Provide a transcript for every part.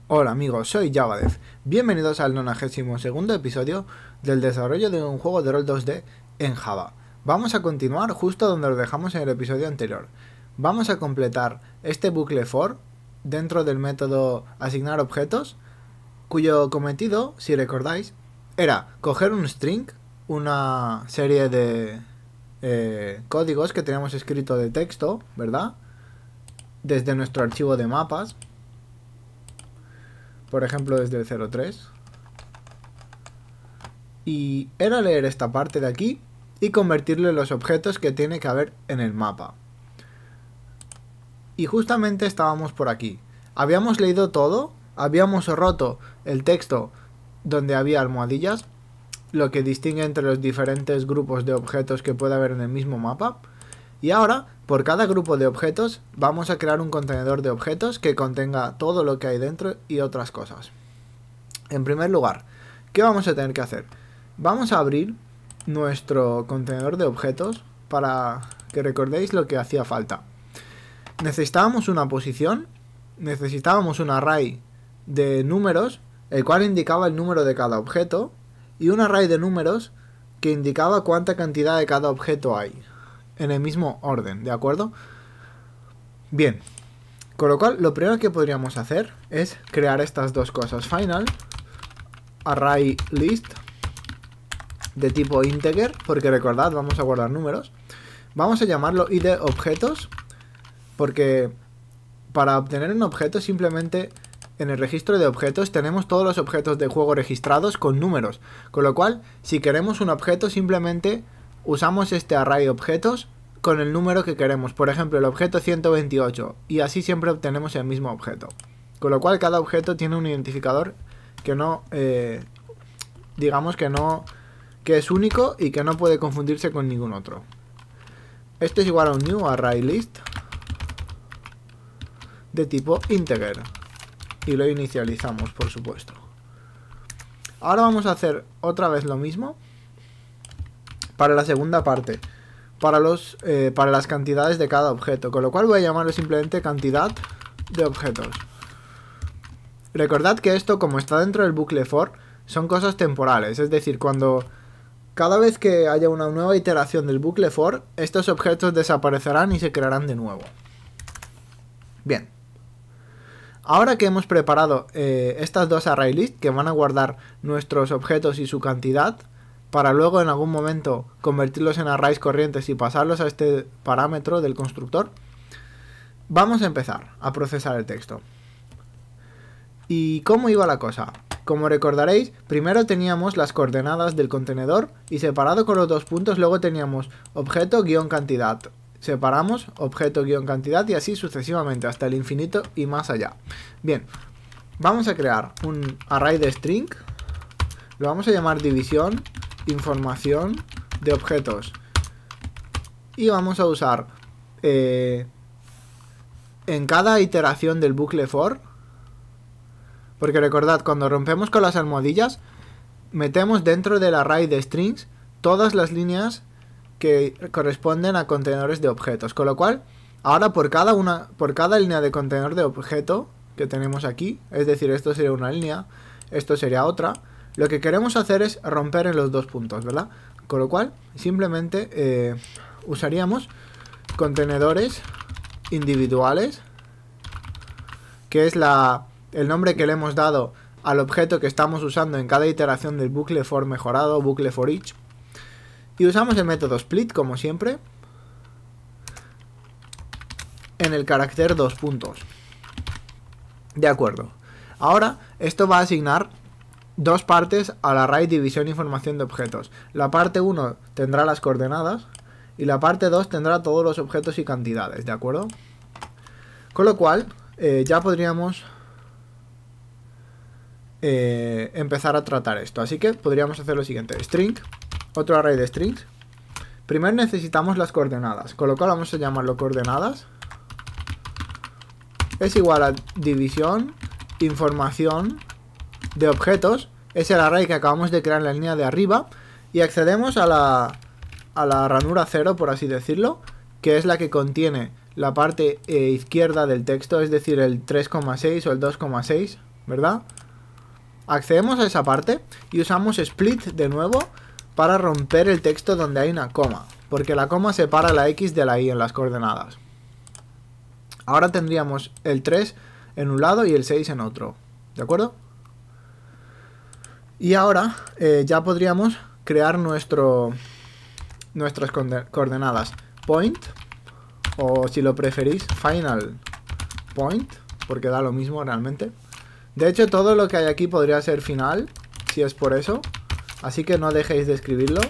Hola amigos, soy Javadev. Bienvenidos al 92º episodio del desarrollo de un juego de rol 2D en Java. Vamos a continuar justo donde lo dejamos en el episodio anterior. Vamos a completar este bucle for dentro del método asignar objetos, cuyo cometido, si recordáis, era coger un string, una serie de códigos que teníamos escrito de texto, ¿verdad? Desde nuestro archivo de mapas. Por ejemplo, desde el 03. Y era leer esta parte de aquí y convertirlo en los objetos que tiene que haber en el mapa. Y justamente estábamos por aquí. Habíamos leído todo, habíamos roto el texto donde había almohadillas, lo que distingue entre los diferentes grupos de objetos que puede haber en el mismo mapa. Y ahora, por cada grupo de objetos, vamos a crear un contenedor de objetos que contenga todo lo que hay dentro y otras cosas. En primer lugar, ¿qué vamos a tener que hacer? Vamos a abrir nuestro contenedor de objetos para que recordéis lo que hacía falta. Necesitábamos una posición, necesitábamos un array de números, el cual indicaba el número de cada objeto, y un array de números que indicaba cuánta cantidad de cada objeto hay, en el mismo orden, ¿de acuerdo? Bien, con lo cual lo primero que podríamos hacer es crear estas dos cosas. Final array list de tipo integer, porque recordad, vamos a guardar números. Vamos a llamarlo id objetos, porque para obtener un objeto simplemente en el registro de objetos tenemos todos los objetos de juego registrados con números, con lo cual si queremos un objeto simplemente usamos este array objetos con el número que queremos, por ejemplo el objeto 128, y así siempre obtenemos el mismo objeto, con lo cual cada objeto tiene un identificador que no, digamos que no, que es único y que no puede confundirse con ningún otro. Esto es igual a un new array list de tipo integer y lo inicializamos, por supuesto. Ahora vamos a hacer otra vez lo mismo para la segunda parte, para las cantidades de cada objeto, con lo cual voy a llamarlo simplemente cantidad de objetos. Recordad que esto, como está dentro del bucle for, son cosas temporales, es decir, cada vez que haya una nueva iteración del bucle for, estos objetos desaparecerán y se crearán de nuevo. Bien. Ahora que hemos preparado estas dos array list que van a guardar nuestros objetos y su cantidad, para luego en algún momento convertirlos en arrays corrientes y pasarlos a este parámetro del constructor, vamos a empezar a procesar el texto. ¿Y cómo iba la cosa? Como recordaréis, primero teníamos las coordenadas del contenedor y separado con los dos puntos luego teníamos objeto-cantidad. Separamos objeto-cantidad y así sucesivamente hasta el infinito y más allá. Bien, vamos a crear un array de string, lo vamos a llamar división, información de objetos y vamos a usar en cada iteración del bucle for, porque recordad, cuando rompemos con las almohadillas metemos dentro del array de strings todas las líneas que corresponden a contenedores de objetos, con lo cual ahora por cada línea de contenedor de objeto que tenemos aquí, es decir, esto sería una línea, esto sería otra, lo que queremos hacer es romper en los dos puntos, ¿verdad? Con lo cual simplemente usaríamos contenedores individuales, que es el nombre que le hemos dado al objeto que estamos usando en cada iteración del bucle for mejorado, bucle for each. Y usamos el método split, como siempre, en el carácter 2 puntos. De acuerdo. Ahora, esto va a asignar dos partes al array división información de objetos. La parte 1 tendrá las coordenadas y la parte 2 tendrá todos los objetos y cantidades, ¿de acuerdo? Con lo cual, ya podríamos empezar a tratar esto. Así que podríamos hacer lo siguiente. String, otro array de strings. Primero necesitamos las coordenadas, con lo cual vamos a llamarlo coordenadas. Es igual a división, información de objetos. Es el array que acabamos de crear en la línea de arriba. Y accedemos a la ranura 0, por así decirlo, que es la que contiene la parte izquierda del texto, es decir, el 3,6 o el 2,6 ¿verdad? Accedemos a esa parte y usamos split de nuevo para romper el texto donde hay una coma, porque la coma separa la X de la Y en las coordenadas. Ahora tendríamos el 3 en un lado y el 6 en otro, ¿de acuerdo? Y ahora ya podríamos crear nuestras coordenadas point, o si lo preferís, final point, porque da lo mismo realmente. De hecho, todo lo que hay aquí podría ser final, si es por eso. Así que no dejéis de escribirlo,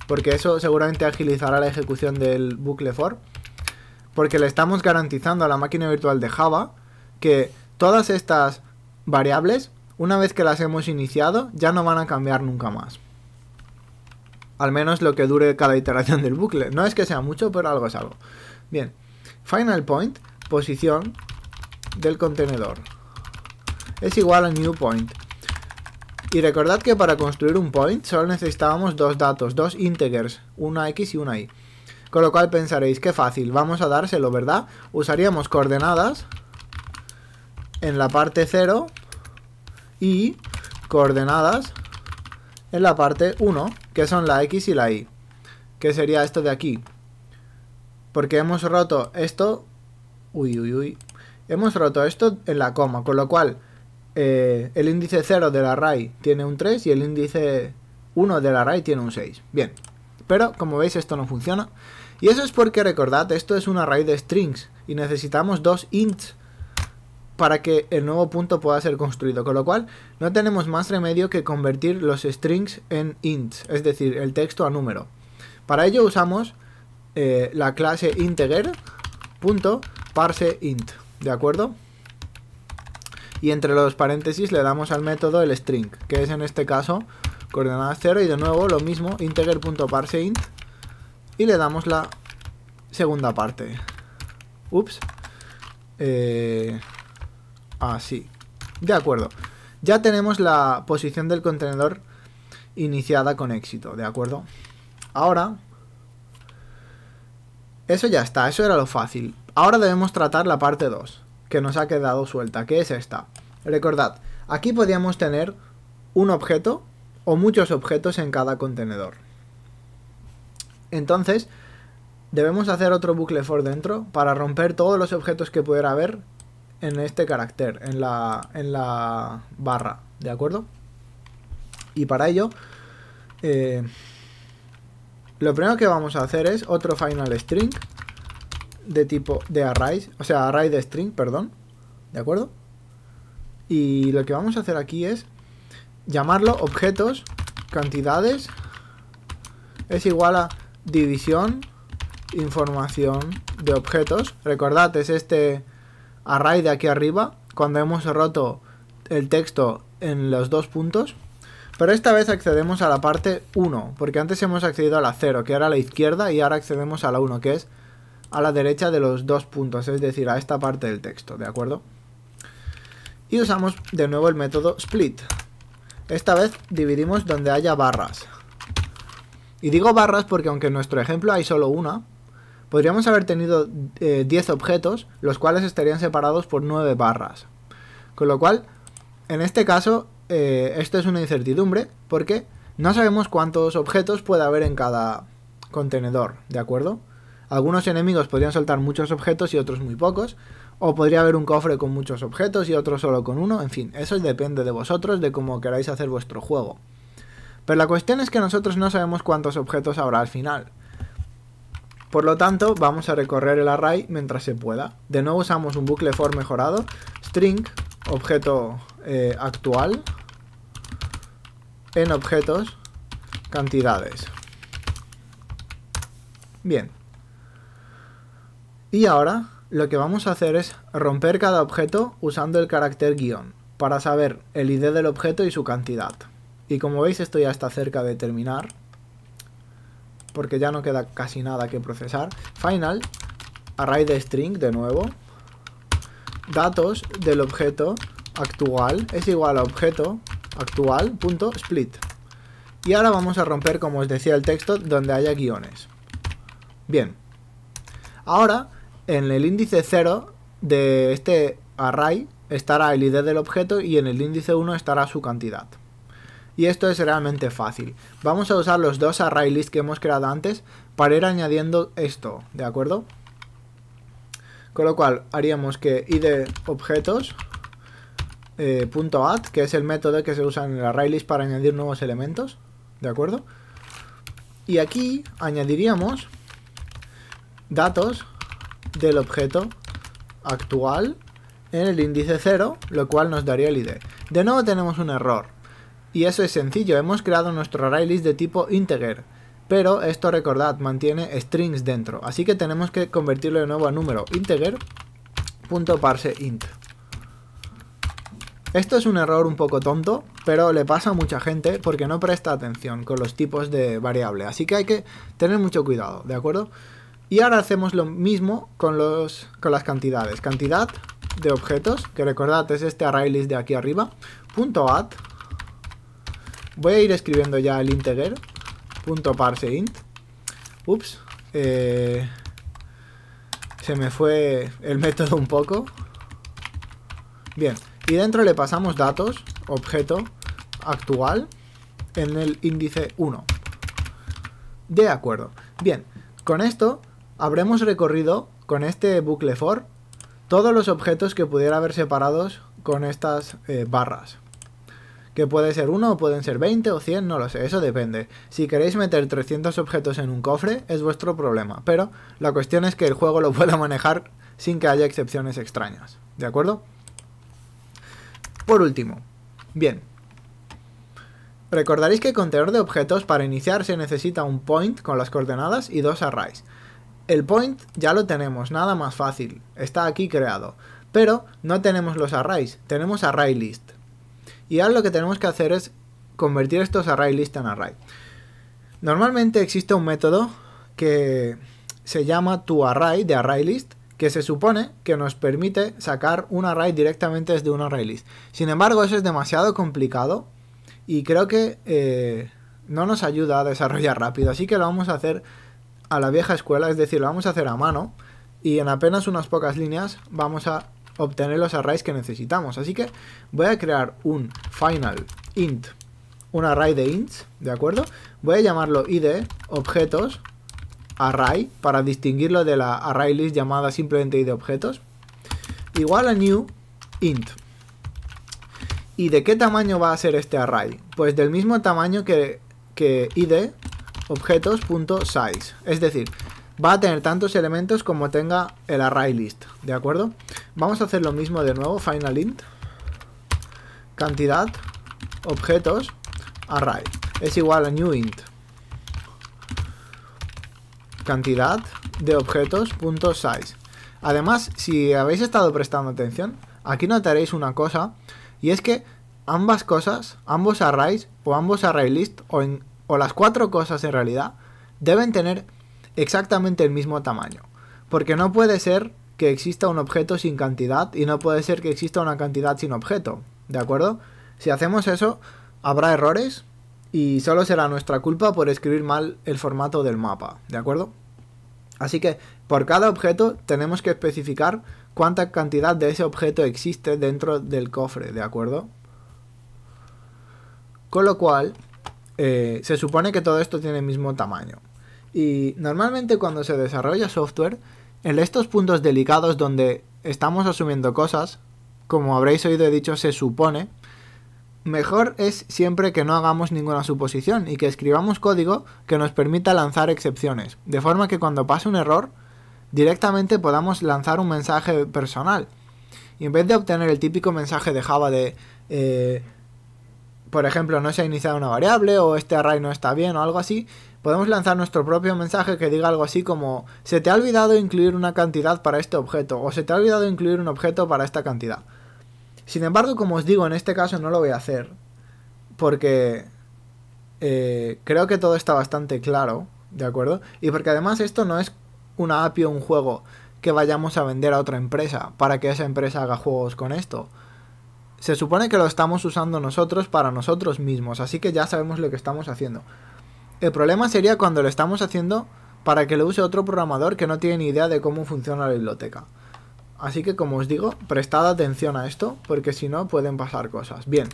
porque eso seguramente agilizará la ejecución del bucle for. Porque le estamos garantizando a la máquina virtual de Java que todas estas variables, una vez que las hemos iniciado, ya no van a cambiar nunca más. Al menos lo que dure cada iteración del bucle. No es que sea mucho, pero algo es algo. Bien, final point, posición del contenedor, es igual a new point. Y recordad que para construir un point solo necesitábamos dos datos, dos integers, una x y una y. Con lo cual pensaréis, qué fácil, vamos a dárselo, ¿verdad? Usaríamos coordenadas en la parte 0 y coordenadas en la parte 1, que son la x y la y, que sería esto de aquí. Porque hemos roto esto, hemos roto esto en la coma, con lo cual el índice 0 del array tiene un 3 y el índice 1 del array tiene un 6. Bien, pero como veis esto no funciona. Y eso es porque, recordad, esto es un array de strings y necesitamos dos ints para que el nuevo punto pueda ser construido. Con lo cual no tenemos más remedio que convertir los strings en ints, es decir, el texto a número. Para ello usamos la clase integer.parseInt, ¿de acuerdo? Y entre los paréntesis le damos al método el string, que es en este caso coordenadas 0, y de nuevo lo mismo, integer.parseInt, y le damos la segunda parte. Ups. Así. De acuerdo. Ya tenemos la posición del contenedor iniciada con éxito, ¿de acuerdo? Ahora, eso ya está, eso era lo fácil. Ahora debemos tratar la parte 2, que nos ha quedado suelta, que es esta. Recordad, aquí podíamos tener un objeto o muchos objetos en cada contenedor. Entonces, debemos hacer otro bucle for dentro para romper todos los objetos que pudiera haber en este carácter, en la barra, ¿de acuerdo? Y para ello, lo primero que vamos a hacer es otro final string de tipo de array, o sea, array de string, perdón, ¿de acuerdo? Y lo que vamos a hacer aquí es llamarlo objetos, cantidades, es igual a división, información de objetos. Recordad, es este array de aquí arriba, cuando hemos roto el texto en los dos puntos. Pero esta vez accedemos a la parte 1, porque antes hemos accedido a la 0, que era a la izquierda, y ahora accedemos a la 1, que es a la derecha de los dos puntos, es decir, a esta parte del texto, ¿de acuerdo? Y usamos de nuevo el método split. Esta vez dividimos donde haya barras. Y digo barras porque aunque en nuestro ejemplo hay solo una, podríamos haber tenido 10 objetos, los cuales estarían separados por 9 barras. Con lo cual, en este caso, esto es una incertidumbre, porque no sabemos cuántos objetos puede haber en cada contenedor, ¿de acuerdo? Algunos enemigos podrían soltar muchos objetos y otros muy pocos, o podría haber un cofre con muchos objetos y otro solo con uno, en fin, eso depende de vosotros, de cómo queráis hacer vuestro juego. Pero la cuestión es que nosotros no sabemos cuántos objetos habrá al final. Por lo tanto, vamos a recorrer el array mientras se pueda. De nuevo usamos un bucle for mejorado, string, objeto actual, en objetos, cantidades. Bien. Y ahora lo que vamos a hacer es romper cada objeto usando el carácter guión, para saber el ID del objeto y su cantidad. Y como veis, esto ya está cerca de terminar, porque ya no queda casi nada que procesar. Final, array de string de nuevo, datos del objeto actual es igual a objeto actual.split. Y ahora vamos a romper, como os decía, el texto donde haya guiones. Bien. Ahora, en el índice 0 de este array estará el ID del objeto y en el índice 1 estará su cantidad. Y esto es realmente fácil. Vamos a usar los dos ArrayList que hemos creado antes para ir añadiendo esto, ¿de acuerdo? Con lo cual haríamos que id objetos .add, que es el método que se usa en el ArrayList para añadir nuevos elementos, ¿de acuerdo? Y aquí añadiríamos datos del objeto actual en el índice 0, lo cual nos daría el ID. De nuevo tenemos un error. Y eso es sencillo, hemos creado nuestro ArrayList de tipo integer, pero esto, recordad, mantiene strings dentro, así que tenemos que convertirlo de nuevo a número integer.parseInt. Esto es un error un poco tonto, pero le pasa a mucha gente porque no presta atención con los tipos de variable, así que hay que tener mucho cuidado, ¿de acuerdo? Y ahora hacemos lo mismo con las cantidades. Cantidad de objetos, que recordad es este ArrayList de aquí arriba, .add. Voy a ir escribiendo ya el integer.parseInt. Ups. Se me fue el método un poco. Bien. Y dentro le pasamos datos, objeto actual, en el índice 1. De acuerdo. Bien. Con esto habremos recorrido, con este bucle for, todos los objetos que pudiera haber separados con estas barras. Que puede ser 1 o pueden ser 20 o 100, no lo sé, eso depende. Si queréis meter 300 objetos en un cofre, es vuestro problema, pero la cuestión es que el juego lo pueda manejar sin que haya excepciones extrañas, ¿de acuerdo? Por último, bien. Recordaréis que el contenedor de objetos para iniciar se necesita un point con las coordenadas y dos arrays. El point ya lo tenemos, nada más fácil, está aquí creado, pero no tenemos los arrays, tenemos ArrayList. Y ahora lo que tenemos que hacer es convertir estos ArrayList en array. Normalmente existe un método que se llama toArray de ArrayList, que se supone que nos permite sacar un array directamente desde un ArrayList. Sin embargo, eso es demasiado complicado y creo que no nos ayuda a desarrollar rápido. Así que lo vamos a hacer a la vieja escuela, es decir, lo vamos a hacer a mano y en apenas unas pocas líneas vamos a obtener los arrays que necesitamos. Así que voy a crear un final int, un array de ints, ¿de acuerdo? Voy a llamarlo id objetos array para distinguirlo de la ArrayList llamada simplemente id objetos, igual a new int. ¿Y de qué tamaño va a ser este array? Pues del mismo tamaño que id objetos.size, es decir, va a tener tantos elementos como tenga el ArrayList, ¿de acuerdo? Vamos a hacer lo mismo de nuevo, final int, cantidad, objetos, array, es igual a new int, cantidad de objetos.size. Además, si habéis estado prestando atención, aquí notaréis una cosa, y es que ambas cosas, ambos arrays o ambos ArrayList, o las cuatro cosas en realidad, deben tener exactamente el mismo tamaño, porque no puede ser que exista un objeto sin cantidad y no puede ser que exista una cantidad sin objeto, ¿de acuerdo? Si hacemos eso, habrá errores y solo será nuestra culpa por escribir mal el formato del mapa, ¿de acuerdo? Así que por cada objeto tenemos que especificar cuánta cantidad de ese objeto existe dentro del cofre, ¿de acuerdo? Con lo cual, se supone que todo esto tiene el mismo tamaño. Y normalmente cuando se desarrolla software, en estos puntos delicados donde estamos asumiendo cosas, como habréis oído dicho, se supone, mejor es siempre que no hagamos ninguna suposición y que escribamos código que nos permita lanzar excepciones, de forma que cuando pase un error, directamente podamos lanzar un mensaje personal. Y en vez de obtener el típico mensaje de Java de, por ejemplo, no se ha iniciado una variable o este array no está bien o algo así, podemos lanzar nuestro propio mensaje que diga algo así como se te ha olvidado incluir una cantidad para este objeto o se te ha olvidado incluir un objeto para esta cantidad. Sin embargo, como os digo, en este caso no lo voy a hacer porque creo que todo está bastante claro, ¿de acuerdo? Y porque además esto no es una API o un juego que vayamos a vender a otra empresa para que esa empresa haga juegos con esto. Se supone que lo estamos usando nosotros para nosotros mismos, así que ya sabemos lo que estamos haciendo. El problema sería cuando lo estamos haciendo para que lo use otro programador que no tiene ni idea de cómo funciona la biblioteca. Así que, como os digo, prestad atención a esto, porque si no pueden pasar cosas. Bien.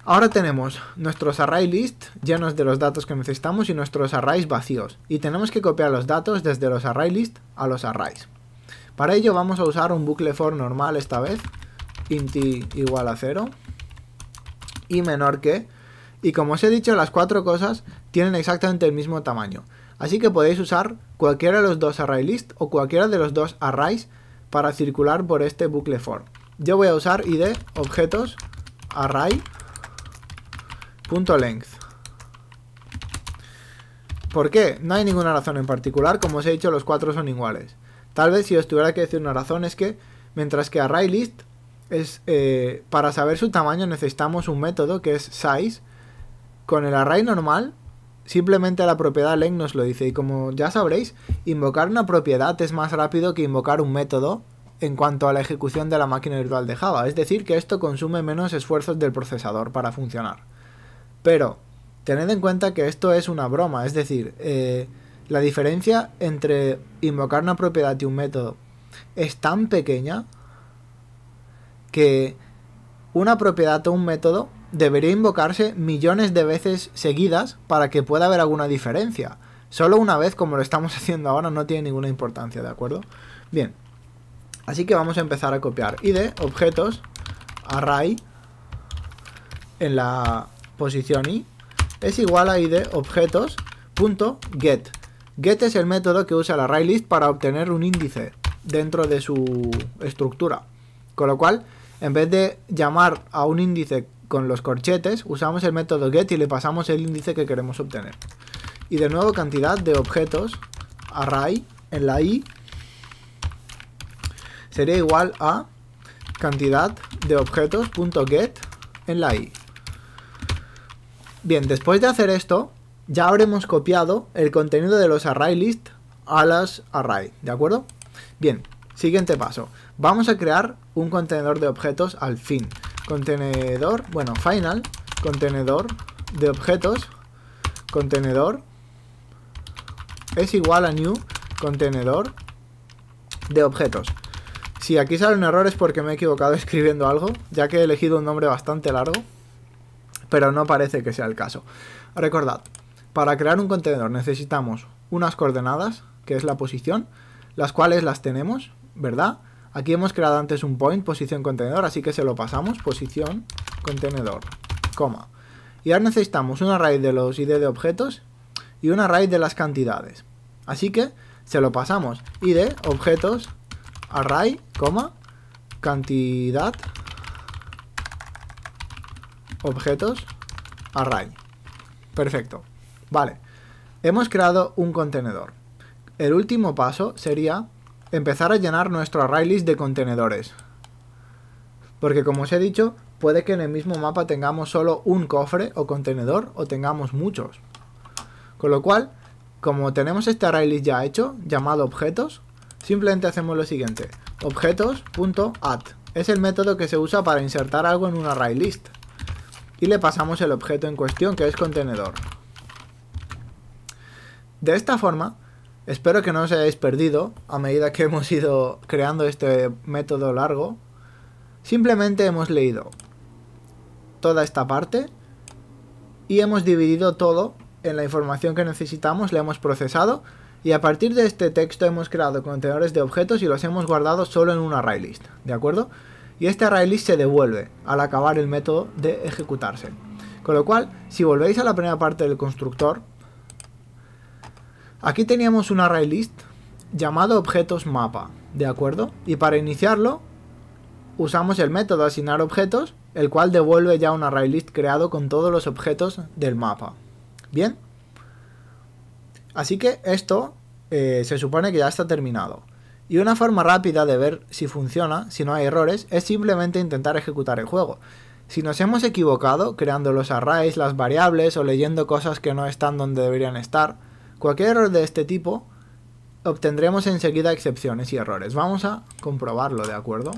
Ahora tenemos nuestros array list llenos de los datos que necesitamos y nuestros arrays vacíos. Y tenemos que copiar los datos desde los array list a los arrays. Para ello vamos a usar un bucle for normal esta vez. Int i igual a 0 y menor que. Y como os he dicho, las cuatro cosas tienen exactamente el mismo tamaño. Así que podéis usar cualquiera de los dos array list o cualquiera de los dos arrays para circular por este bucle for. Yo voy a usar id objetos array.length. ¿Por qué? No hay ninguna razón en particular, como os he dicho, los cuatro son iguales. Tal vez si os tuviera que decir una razón es que, mientras que ArrayList es, para saber su tamaño necesitamos un método que es size, con el array normal, simplemente la propiedad length nos lo dice. Y como ya sabréis, invocar una propiedad es más rápido que invocar un método en cuanto a la ejecución de la máquina virtual de Java. Es decir, que esto consume menos esfuerzos del procesador para funcionar. Pero tened en cuenta que esto es una broma, es decir, la diferencia entre invocar una propiedad y un método es tan pequeña que una propiedad o un método debería invocarse millones de veces seguidas para que pueda haber alguna diferencia. Solo una vez, como lo estamos haciendo ahora, no tiene ninguna importancia, ¿de acuerdo? Bien, así que vamos a empezar a copiar id objetos array en la posición i es igual a id objetos.get. Get es el método que usa el ArrayList para obtener un índice dentro de su estructura. Con lo cual, en vez de llamar a un índice con los corchetes, usamos el método get y le pasamos el índice que queremos obtener. Y de nuevo, cantidad de objetos array en la i sería igual a cantidad de objetos.get en la i. Bien, después de hacer esto, ya habremos copiado el contenido de los ArrayList a las array, ¿de acuerdo? Bien, siguiente paso. Vamos a crear un contenedor de objetos al fin. Contenedor, bueno, final, contenedor de objetos, contenedor es igual a new contenedor de objetos. Si aquí sale un error es porque me he equivocado escribiendo algo, ya que he elegido un nombre bastante largo, pero no parece que sea el caso. Recordad, para crear un contenedor necesitamos unas coordenadas, que es la posición, las cuales las tenemos, ¿verdad? Aquí hemos creado antes un point, posición contenedor, así que se lo pasamos, posición contenedor, coma. Y ahora necesitamos un array de los id de objetos y un array de las cantidades. Así que se lo pasamos, id objetos array, coma, cantidad objetos array. Perfecto. Vale. Hemos creado un contenedor. El último paso sería empezar a llenar nuestro ArrayList de contenedores. Porque como os he dicho, puede que en el mismo mapa tengamos solo un cofre o contenedor o tengamos muchos. Con lo cual, como tenemos este ArrayList ya hecho, llamado objetos, simplemente hacemos lo siguiente. Objetos.add es el método que se usa para insertar algo en un ArrayList. Y le pasamos el objeto en cuestión, que es contenedor. De esta forma, espero que no os hayáis perdido a medida que hemos ido creando este método largo. Simplemente hemos leído toda esta parte y hemos dividido todo en la información que necesitamos, la hemos procesado y a partir de este texto hemos creado contenedores de objetos y los hemos guardado solo en un ArrayList, ¿de acuerdo? Y este ArrayList se devuelve al acabar el método de ejecutarse. Con lo cual, si volvéis a la primera parte del constructor, aquí teníamos un ArrayList llamado objetos mapa, ¿de acuerdo? Y para iniciarlo, usamos el método asignar objetos, el cual devuelve ya un ArrayList creado con todos los objetos del mapa. ¿Bien? Así que esto se supone que ya está terminado. Y una forma rápida de ver si funciona, si no hay errores, es simplemente intentar ejecutar el juego. Si nos hemos equivocado creando los arrays, las variables o leyendo cosas que no están donde deberían estar, cualquier error de este tipo, obtendremos enseguida excepciones y errores. Vamos a comprobarlo, ¿de acuerdo?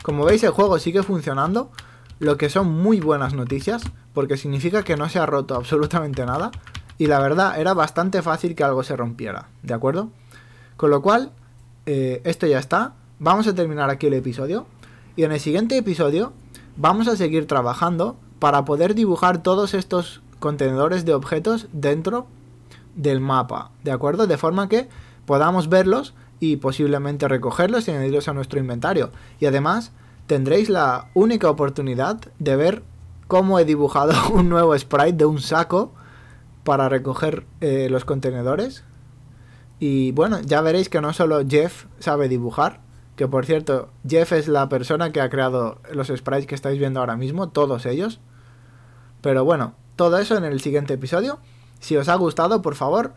Como veis, el juego sigue funcionando, lo que son muy buenas noticias, porque significa que no se ha roto absolutamente nada. Y la verdad, era bastante fácil que algo se rompiera, ¿de acuerdo? Con lo cual, esto ya está. Vamos a terminar aquí el episodio. Y en el siguiente episodio vamos a seguir trabajando para poder dibujar todos estos contenedores de objetos dentro del mapa, ¿de acuerdo? De forma que podamos verlos y posiblemente recogerlos y añadirlos a nuestro inventario. Y además tendréis la única oportunidad de ver cómo he dibujado un nuevo sprite de un saco para recoger los contenedores. Y bueno, ya veréis que no solo Jeff sabe dibujar, que por cierto, Jeff es la persona que ha creado los sprites que estáis viendo ahora mismo, todos ellos. Pero bueno, todo eso en el siguiente episodio. Si os ha gustado, por favor,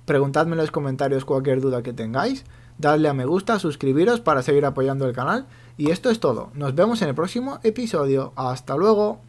preguntadme en los comentarios cualquier duda que tengáis. Dadle a me gusta, suscribiros para seguir apoyando el canal. Y esto es todo. Nos vemos en el próximo episodio. ¡Hasta luego!